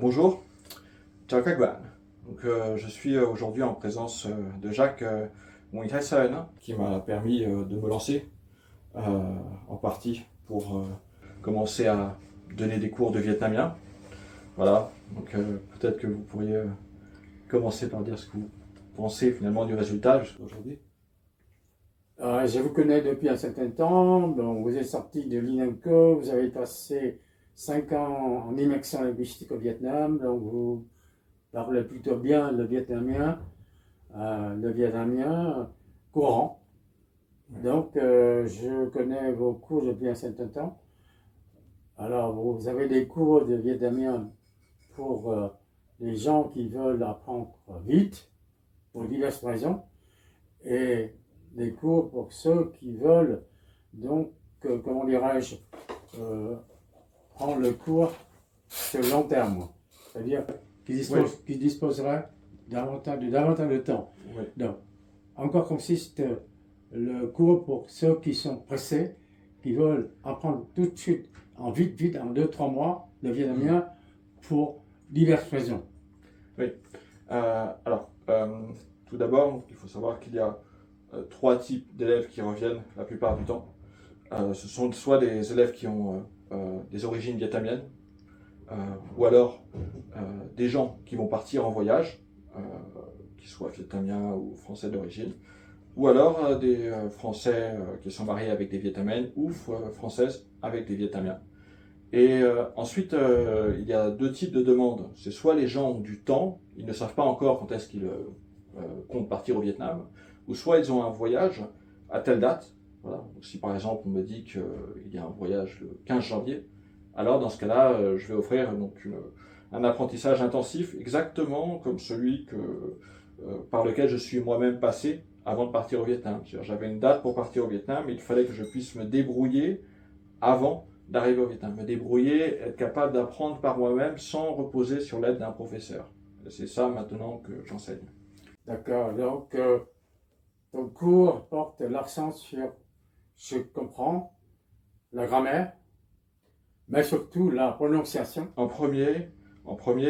Bonjour, chào các bạn. Je suis aujourd'hui en présence de Jacques Nguyen Thái Sơn, qui m'a permis de me lancer en partie pour commencer à donner des cours de vietnamien. Voilà, peut-être que vous pourriez commencer par dire ce que vous pensez finalement du résultat jusqu'à aujourd'hui. Je vous connais depuis un certain temps. Bon, vous êtes sorti de l'INAMCO, vous avez passé 5 ans en immersion linguistique au Vietnam, donc vous parlez plutôt bien le vietnamien courant. Donc, je connais vos cours depuis un certain temps. Alors, vous avez des cours de vietnamien pour les gens qui veulent apprendre vite, pour diverses raisons, et des cours pour ceux qui veulent, donc, comment dirais-je, prendre le cours sur long terme, c'est-à-dire qui disposeraient davantage de temps. Oui. Donc, encore consiste le cours pour ceux qui sont pressés, qui veulent apprendre tout de suite, en 2-3 mois, le vietnamien pour diverses raisons. Oui. Tout d'abord, il faut savoir qu'il y a 3 types d'élèves qui reviennent la plupart du temps. Ce sont soit des élèves qui ont des origines vietnamiennes, ou alors des gens qui vont partir en voyage, qu'ils soient vietnamiens ou français d'origine, ou alors des Français qui sont mariés avec des Vietnamiennes ou Françaises avec des Vietnamiens. Et ensuite, il y a 2 types de demandes. C'est soit les gens ont du temps, ils ne savent pas encore quand est-ce qu'ils comptent partir au Vietnam, ou soit ils ont un voyage à telle date. Voilà. Donc, si par exemple on me dit qu'il y a un voyage le 15 janvier, alors dans ce cas-là, je vais offrir un apprentissage intensif exactement comme celui par lequel je suis moi-même passé avant de partir au Vietnam. J'avais une date pour partir au Vietnam et il fallait que je puisse me débrouiller avant d'arriver au Vietnam. Me débrouiller, être capable d'apprendre par moi-même sans reposer sur l'aide d'un professeur. C'est ça maintenant que j'enseigne. D'accord, donc ton cours porte l'accent sur, je comprends, la grammaire, mais surtout la prononciation. En premier,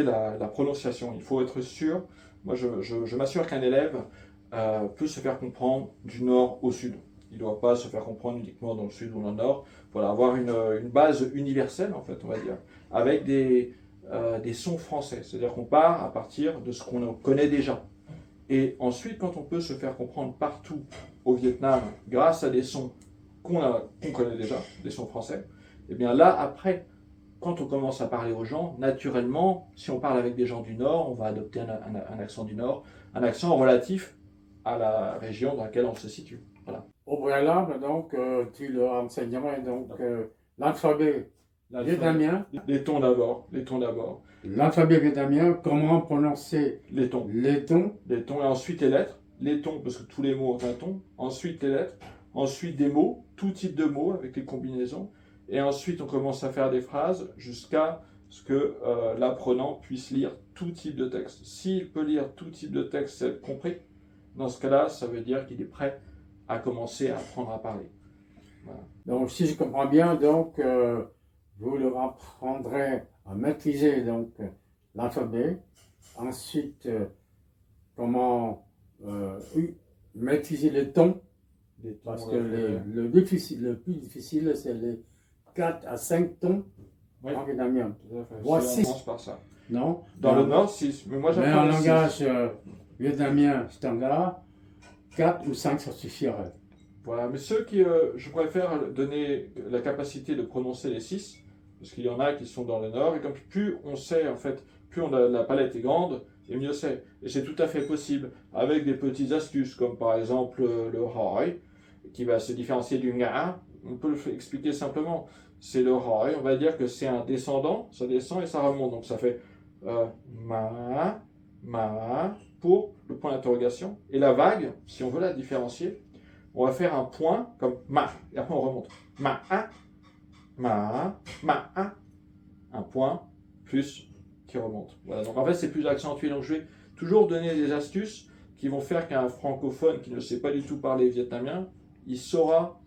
la prononciation. Il faut être sûr. Moi, je m'assure qu'un élève peut se faire comprendre du nord au sud. Il ne doit pas se faire comprendre uniquement dans le sud ou dans le nord. Voilà, avoir une base universelle, en fait, on va dire, avec des sons français. C'est-à-dire qu'on part à partir de ce qu'on connaît déjà. Et ensuite, quand on peut se faire comprendre partout au Vietnam grâce à des sons qu'on connaît déjà, des sons français, et bien là, après, quand on commence à parler aux gens, naturellement, si on parle avec des gens du Nord, on va adopter un accent du Nord, un accent relatif à la région dans laquelle on se situe. Voilà. Au préalable, donc, tu leur enseignerais donc l'alphabet vietnamien. Les tons d'abord, les tons d'abord. L'alphabet vietnamien, comment prononcer Les tons. les tons. Les tons et ensuite les lettres. Les tons, parce que tous les mots ont un ton. Ensuite les lettres. Ensuite des mots, tout type de mots avec les combinaisons. Et ensuite on commence à faire des phrases jusqu'à ce que l'apprenant puisse lire tout type de texte. S'il peut lire tout type de texte, c'est compris. Dans ce cas-là, ça veut dire qu'il est prêt à commencer à apprendre à parler. Voilà. Donc, si je comprends bien, donc, vous leur apprendrez à maîtriser donc l'alphabet. Ensuite, comment maîtriser les tons. Parce que le plus difficile, c'est les 4 à 5 tons en vietnamien. Voire 6. On commence par ça. Non. Dans le Nord, 6. Mais moi, mais en langage vietnamien standard, 4 ou 5, ça suffirait. Voilà, mais ceux qui, je préfère donner la capacité de prononcer les 6, parce qu'il y en a qui sont dans le Nord, et comme plus on sait, en fait, plus la palette est grande, et mieux c'est. Et c'est tout à fait possible, avec des petites astuces, comme par exemple le hoi, qui va se différencier du nga. On peut l'expliquer simplement. C'est le hoi, on va dire que c'est un descendant, ça descend et ça remonte. Donc ça fait ma, pour le point d'interrogation. Et la vague, si on veut la différencier, on va faire un point comme ma, et après on remonte. Ma, un point, plus qui remonte. Voilà, donc en fait c'est plus accentué. Donc je vais toujours donner des astuces qui vont faire qu'un francophone qui ne sait pas du tout parler vietnamien, il saura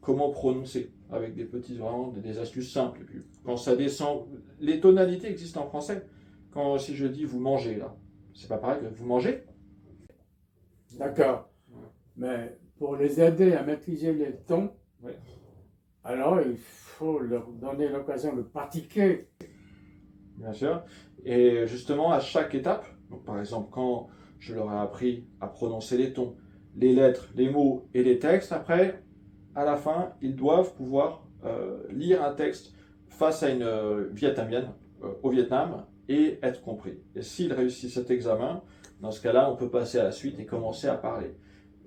comment prononcer avec des petits vraiment des astuces simples. Et puis quand ça descend, les tonalités existent en français. Si je dis vous mangez, là, c'est pas pareil que vous mangez. D'accord. Mais pour les aider à maîtriser les tons, Oui. alors il faut leur donner l'occasion de pratiquer. Bien sûr. Et justement, à chaque étape, donc par exemple, quand je leur ai appris à prononcer les tons, les lettres, les mots et les textes, après, à la fin, ils doivent pouvoir lire un texte face à une vietnamienne au Vietnam et être compris. Et s'ils réussissent cet examen, dans ce cas-là, on peut passer à la suite et commencer à parler.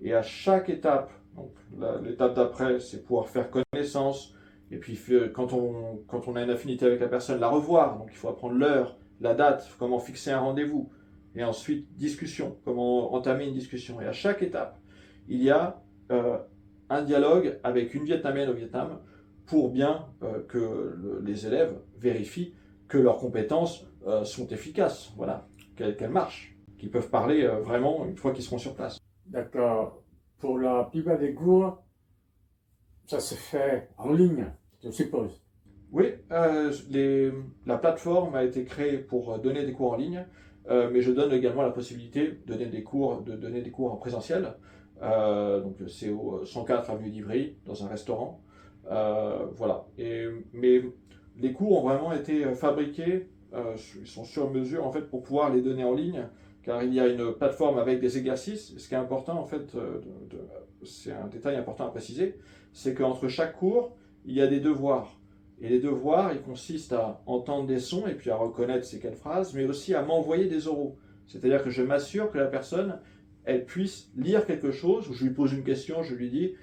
Et à chaque étape, donc l'étape d'après, c'est pouvoir faire connaissance. Et puis quand on a une affinité avec la personne, la revoir. Donc il faut apprendre l'heure, la date, comment fixer un rendez-vous. Et ensuite, discussion, comment entamer une discussion. Et à chaque étape, il y a un dialogue avec une Vietnamienne au Vietnam pour bien que les élèves vérifient que leurs compétences sont efficaces, voilà, qu'elles marchent, qu'ils peuvent parler vraiment une fois qu'ils seront sur place. D'accord. Pour la plupart des cours, ça se fait en ligne, je suppose. Oui, la plateforme a été créée pour donner des cours en ligne, mais je donne également la possibilité de donner des cours en présentiel. Donc c'est au 104 avenue d'Ivry, dans un restaurant. Voilà. Mais les cours ont vraiment été fabriqués, ils sont sur mesure en fait pour pouvoir les donner en ligne, car il y a une plateforme avec des exercices. Ce qui est important en fait, c'est un détail important à préciser, c'est qu'entre chaque cours, il y a des devoirs. Et les devoirs, ils consistent à entendre des sons et puis à reconnaître c'est quelle phrase, mais aussi à m'envoyer des oraux. C'est-à-dire que je m'assure que la personne, elle puisse lire quelque chose, ou je lui pose une question, je lui dis,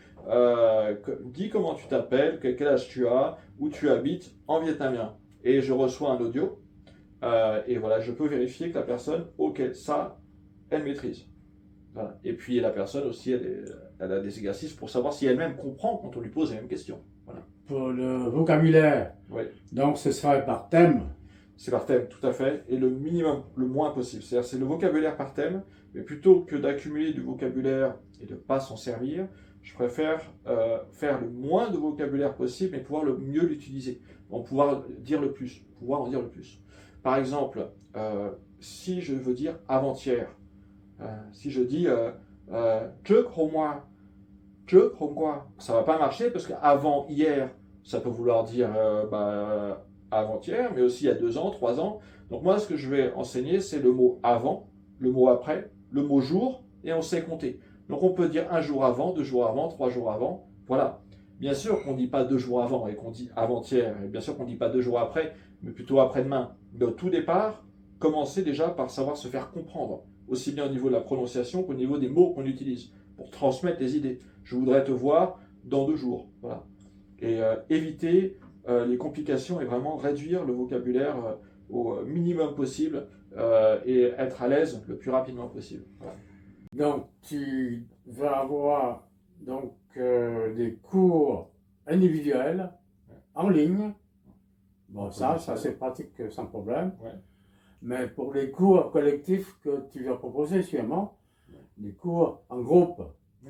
dis comment tu t'appelles, quel âge tu as, où tu habites, en vietnamien. Et je reçois un audio, et voilà, je peux vérifier que la personne, ok, ça, elle maîtrise. Voilà. Et puis la personne aussi, elle a des exercices pour savoir si elle-même comprend quand on lui pose les mêmes questions. Voilà. Pour le vocabulaire, Oui. donc ce serait par thème. C'est par thème, tout à fait, et le minimum, le moins possible. C'est-à-dire c'est le vocabulaire par thème, mais plutôt que d'accumuler du vocabulaire et de ne pas s'en servir, je préfère faire le moins de vocabulaire possible, mais pouvoir le mieux l'utiliser, pouvoir dire le plus, pouvoir en dire le plus. Par exemple, si je veux dire avant-hier, si je dis trước hôm qua, trước hôm qua, ça va pas marcher parce qu'avant hier, ça peut vouloir dire avant-hier, mais aussi il y a 2 ans, 3 ans. Donc moi, ce que je vais enseigner, c'est le mot avant, le mot après, le mot jour, et on sait compter. Donc on peut dire 1 jour avant, 2 jours avant, 3 jours avant, voilà. Bien sûr qu'on ne dit pas 2 jours avant et qu'on dit avant-hier, et bien sûr qu'on ne dit pas 2 jours après, mais plutôt après-demain. Mais au tout départ, commencer déjà par savoir se faire comprendre, aussi bien au niveau de la prononciation qu'au niveau des mots qu'on utilise, pour transmettre les idées. Je voudrais te voir dans 2 jours, voilà. Et éviter les complications et vraiment réduire le vocabulaire au minimum possible et être à l'aise le plus rapidement possible. Voilà. Donc tu vas avoir donc, des cours individuels en ligne. Bon, ça c'est pratique sans problème. Ouais. Mais pour les cours collectifs que tu vas proposer sûrement, les cours en groupe,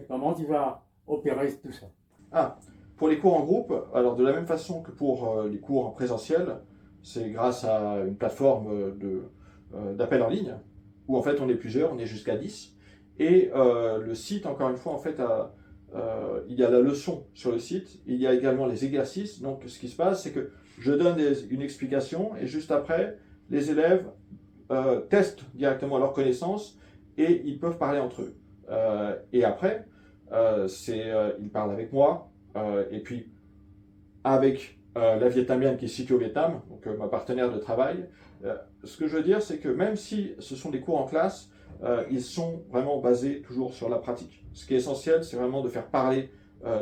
comment tu vas opérer tout ça? Ah, pour les cours en groupe, alors de la même façon que pour les cours en présentiel, c'est grâce à une plateforme d'appel en ligne, où en fait on est plusieurs, on est jusqu'à 10. Et le site, encore une fois, en fait, il y a la leçon sur le site, il y a également les exercices. Donc ce qui se passe, c'est que je donne une explication et juste après, les élèves testent directement leurs connaissances et ils peuvent parler entre eux. Et après, ils parlent avec moi et puis avec la vietnamienne qui est située au Vietnam, donc ma partenaire de travail. Ce que je veux dire, c'est que même si ce sont des cours en classe, ils sont vraiment basés toujours sur la pratique. Ce qui est essentiel, c'est vraiment de faire parler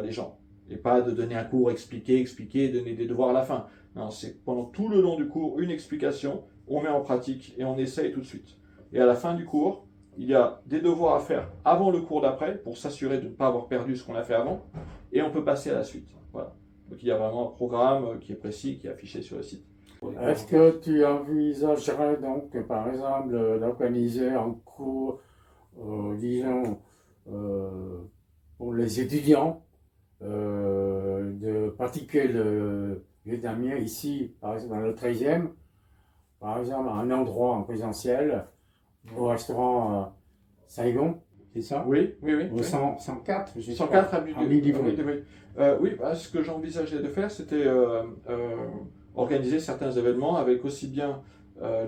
les gens et pas de donner un cours, expliquer, donner des devoirs à la fin. Non, c'est pendant tout le long du cours une explication, on met en pratique et on essaye tout de suite. Et à la fin du cours, il y a des devoirs à faire avant le cours d'après pour s'assurer de ne pas avoir perdu ce qu'on a fait avant et on peut passer à la suite. Voilà. Donc il y a vraiment un programme qui est précis, qui est affiché sur le site. Est-ce que tu envisagerais donc, par exemple, d'organiser un cours, disons, pour les étudiants, de pratiquer le vietnamien ici, par exemple dans le 13e, par exemple, un endroit en présentiel, au restaurant Saigon, c'est ça? Oui, oui, oui. Au oui. 104, je 104 crois, avenue avenue d'Ivry. d'Ivry. Oui, bah, ce que j'envisageais de faire, c'était organiser certains événements avec aussi bien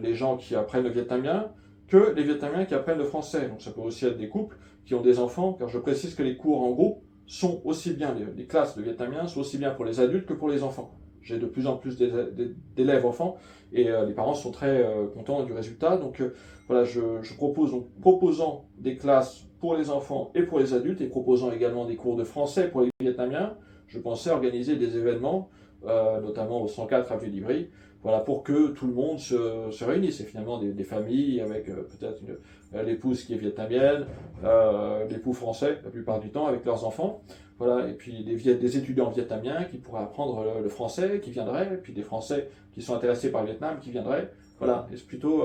les gens qui apprennent le vietnamien que les Vietnamiens qui apprennent le français. Donc ça peut aussi être des couples qui ont des enfants, car je précise que les cours en groupe sont aussi bien, les classes de vietnamien sont aussi bien pour les adultes que pour les enfants. J'ai de plus en plus d'élèves enfants et les parents sont très contents du résultat. Donc voilà, je propose, donc proposant des classes pour les enfants et pour les adultes et proposant également des cours de français pour les Vietnamiens, je pensais organiser des événements, notamment au 104 avenue d'Ivry, voilà, pour que tout le monde se réunisse. Et finalement des familles avec peut-être l'épouse qui est vietnamienne, l'époux français la plupart du temps avec leurs enfants. Voilà, et puis des étudiants vietnamiens qui pourraient apprendre le français, qui viendraient, et puis des Français qui sont intéressés par le Vietnam qui viendraient. Voilà, et c'est plutôt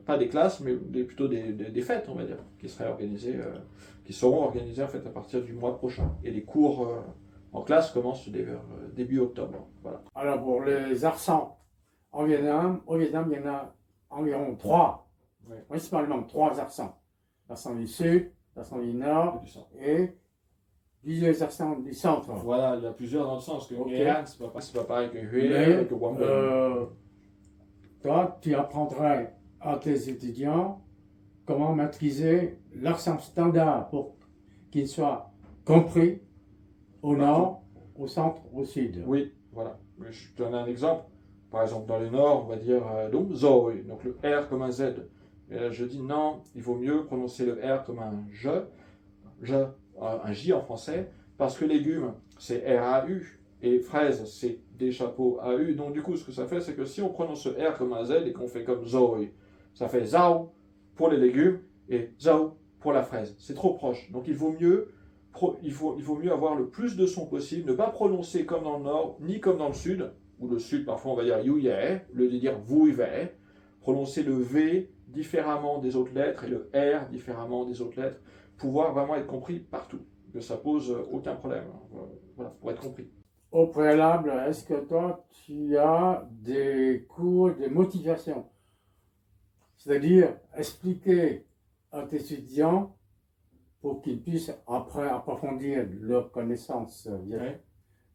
pas des classes, mais plutôt des fêtes, on va dire, qui seraient organisées, qui seront organisées en fait à partir du mois prochain. Et les cours en classe commencent début octobre. Voilà. Alors, pour les artisans au Vietnam, il y en a environ 3, Ouais. principalement 3 artisans. L'artisan du Sud, l'artisan du Nord et plusieurs artisans du Centre. Voilà, il y a plusieurs dans le sens que Okay. c'est pas pareil que Hué, Mais que Wambon. toi, tu apprendrais à tes étudiants comment maîtriser l'accent standard pour qu'il soit compris au nord, au centre, au sud. Oui, voilà. Je te donne un exemple. Par exemple, dans le nord, on va dire donc Zoe, donc le R comme un Z. Et là, je dis non, il vaut mieux prononcer le R comme un un J en français, parce que légumes, c'est R-A-U, et fraise, c'est des chapeaux A-U. Donc, du coup, ce que ça fait, c'est que si on prononce le R comme un Z et qu'on fait comme Zoe, ça fait Zao pour les légumes et Zao pour la fraise. C'est trop proche. Donc, il vaut mieux avoir le plus de sons possible, ne pas prononcer comme dans le nord, ni comme dans le sud, ou le sud, parfois on va dire you yeah, au lieu de dire vous yeah, prononcer le V différemment des autres lettres et le R différemment des autres lettres, pouvoir vraiment être compris partout, que ça pose aucun problème, voilà, pour être compris. Au préalable, est-ce que toi, tu as des cours de motivation? C'est-à-dire expliquer à tes étudiants pour qu'ils puissent après approfondir leur connaissance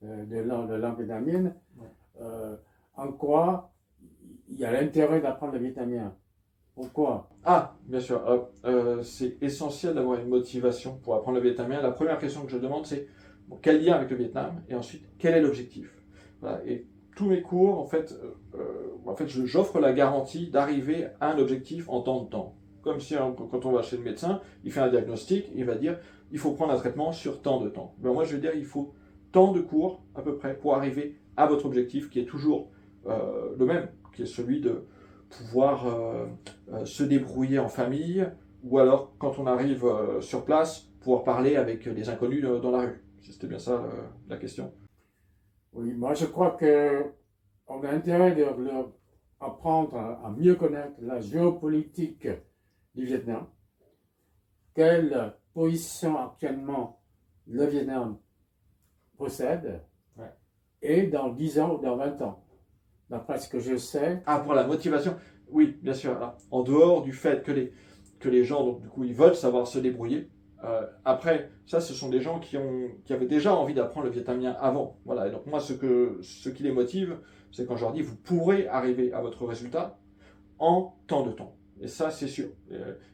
de langue vietnamienne, en quoi il y a l'intérêt d'apprendre le vietnamien. Pourquoi? Ah, bien sûr, c'est essentiel d'avoir une motivation pour apprendre le vietnamien. La première question que je demande, c'est quel lien avec le Vietnam? Et ensuite, quel est l'objectif? Voilà. Et tous mes cours, en fait j'offre la garantie d'arriver à un objectif en temps de temps. Comme si quand on va chez le médecin, il fait un diagnostic, il va dire il faut prendre un traitement sur tant de temps. Ben moi, je vais dire il faut tant de cours à peu près pour arriver à votre objectif qui est toujours le même, qui est celui de pouvoir se débrouiller en famille, ou alors quand on arrive sur place, pouvoir parler avec des inconnus dans la rue. C'était bien ça la question. Oui, moi je crois qu'on a intérêt de leur apprendre à mieux connaître la géopolitique du Vietnam. Quelle position actuellement le Vietnam possède, et dans 10 ans ou dans 20 ans. D'après ce que je sais. Ah, pour la motivation, oui, bien sûr. Alors, en dehors du fait que les gens, donc, du coup, ils veulent savoir se débrouiller. Après, ça, ce sont des gens qui avaient déjà envie d'apprendre le vietnamien avant. Voilà. Et donc, moi, ce qui les motive, c'est quand je leur dis, vous pourrez arriver à votre résultat en tant de temps. Et ça, c'est sûr.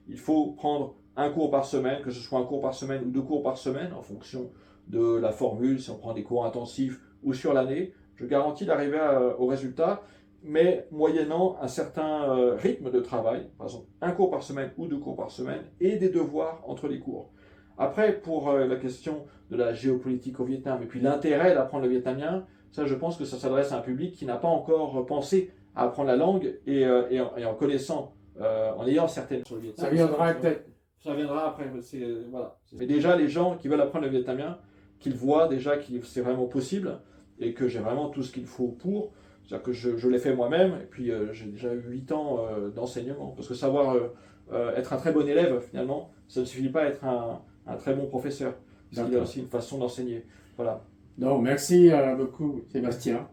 Il faut prendre un cours par semaine, que ce soit un cours par semaine ou 2 cours par semaine, en fonction de la formule, si on prend des cours intensifs ou sur l'année. Je garantis d'arriver au résultat, mais moyennant un certain rythme de travail, par exemple un cours par semaine ou 2 cours par semaine, et des devoirs entre les cours. Après, pour la question de la géopolitique au Vietnam, et puis l'intérêt d'apprendre le vietnamien, ça je pense que ça s'adresse à un public qui n'a pas encore pensé à apprendre la langue, et en connaissant, en ayant certaines sur le Vietnam. Ça viendra peut-être. Ça viendra après, voilà. Mais déjà, les gens qui veulent apprendre le vietnamien, qu'ils voient déjà que c'est vraiment possible, et que j'ai vraiment tout ce qu'il faut pour. C'est-à-dire que je l'ai fait moi-même, et puis j'ai déjà eu 8 ans d'enseignement. Parce que savoir être un très bon élève, finalement, ça ne suffit pas à être un très bon professeur. Parce qu'il y a aussi une façon d'enseigner. Voilà. Donc, merci beaucoup, Sébastien.